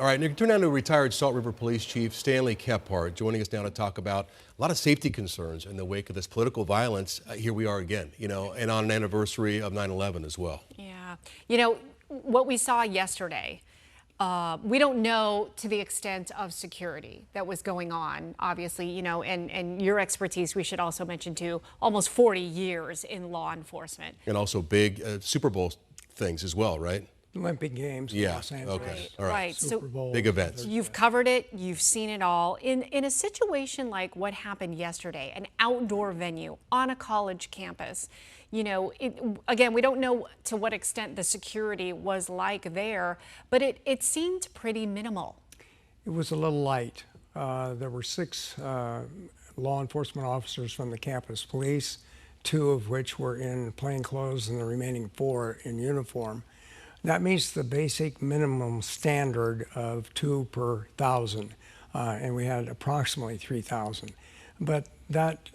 All right, Nick, turn down to retired Salt River Police Chief Stanley Kephart, joining us now to talk about a lot of safety concerns in the wake of this political violence. Here we are again, and on an anniversary of 9/11 as well. Yeah, what we saw yesterday, we don't know to the extent of security that was going on, obviously, and your expertise, we should also mention too, almost 40 years in law enforcement. And also big Super Bowl things as well, right? Olympic Games. Yeah. Los Angeles. Okay. Right. All right. Right. Super Bowl. Big events. You've covered it. You've seen it all. In a situation like what happened yesterday, an outdoor venue on a college campus, again, we don't know to what extent the security was like there, but it seemed pretty minimal. It was a little light. There were 6 law enforcement officers from the campus police, 2 of which were in plain clothes and the remaining 4 in uniform. That meets the basic minimum standard of 2 per 1,000, and we had approximately 3,000. But that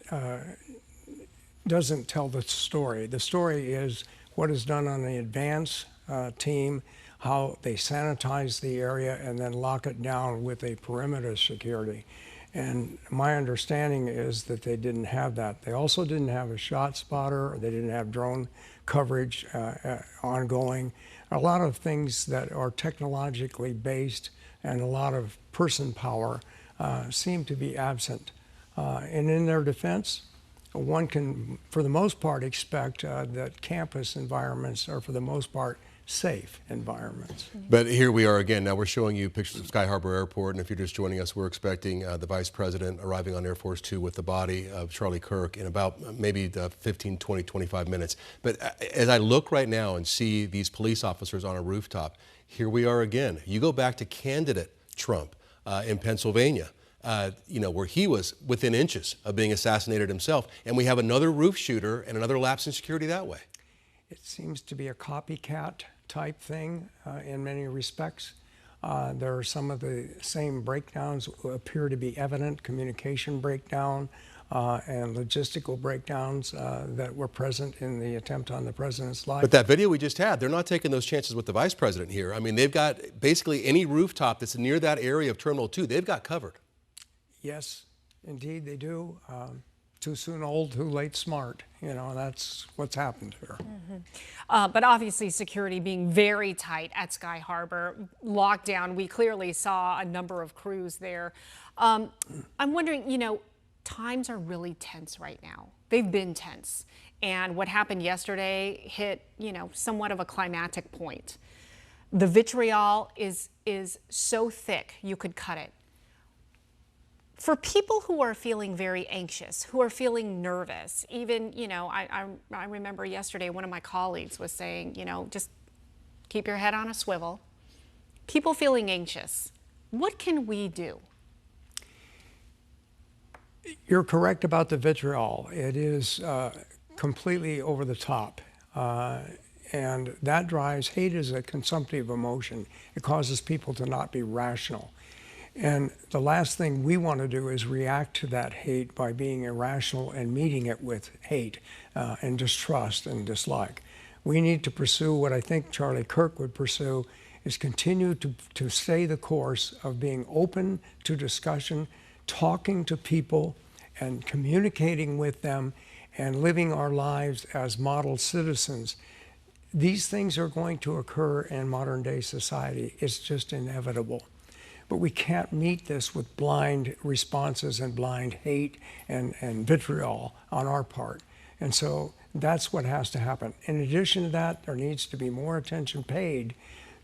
doesn't tell the story. The story is what is done on the advance team, how they sanitize the area and then lock it down with a perimeter security. And my understanding is that they didn't have that. They also didn't have a shot spotter, or they didn't have drone coverage ongoing. A lot of things that are technologically based and a lot of person power seem to be absent. And in their defense, one can, for the most part, expect that campus environments are, for the most part, safe environments. But here we are again. Now we're showing you pictures of Sky Harbor Airport, and if you're just joining us, we're expecting the Vice President arriving on Air Force 2 with the body of Charlie Kirk in about maybe 15, 20, 25 minutes. But as I look right now and see these police officers on a rooftop, here we are again. You go back to candidate Trump in Pennsylvania, where he was within inches of being assassinated himself, and we have another roof shooter and another lapse in security that way. It seems to be a copycat type thing in many respects. There are some of the same breakdowns appear to be evident, communication breakdown and logistical breakdowns that were present in the attempt on the president's life. But that video we just had, they're not taking those chances with the vice president here. I mean, they've got basically any rooftop that's near that area of Terminal 2, they've got covered. Yes, indeed they do. Too soon old, too late smart. That's what's happened here. Mm-hmm. But obviously security being very tight at Sky Harbor. Lockdown, we clearly saw a number of crews there. I'm wondering, times are really tense right now. They've been tense. And what happened yesterday hit, somewhat of a climactic point. The vitriol is so thick you could cut it. For people who are feeling very anxious, who are feeling nervous, even, I remember yesterday one of my colleagues was saying, just keep your head on a swivel. People feeling anxious, what can we do? You're correct about the vitriol. It is completely over the top. And that drives, hate is a consumptive emotion. It causes people to not be rational. And the last thing we want to do is react to that hate by being irrational and meeting it with hate and distrust and dislike. We need to pursue what I think Charlie Kirk would pursue, is continue to stay the course of being open to discussion, talking to people and communicating with them and living our lives as model citizens. These things are going to occur in modern day society. It's just inevitable. But we can't meet this with blind responses and blind hate and vitriol on our part. And so that's what has to happen. In addition to that, there needs to be more attention paid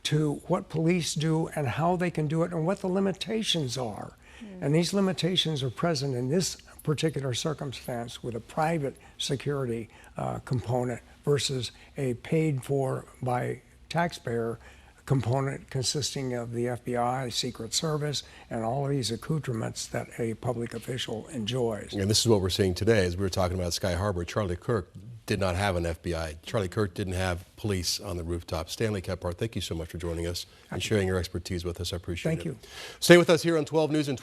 to what police do and how they can do it and what the limitations are. And these limitations are present in this particular circumstance with a private security component versus a paid for by taxpayer component consisting of the FBI, Secret Service, and all of these accoutrements that a public official enjoys. And this is what we're seeing today. As we were talking about Sky Harbor, Charlie Kirk did not have an FBI. Charlie Kirk didn't have police on the rooftop. Stanley Kephart, thank you so much for joining us and sharing your expertise with us. I appreciate it. Thank you. Stay with us here on 12 News and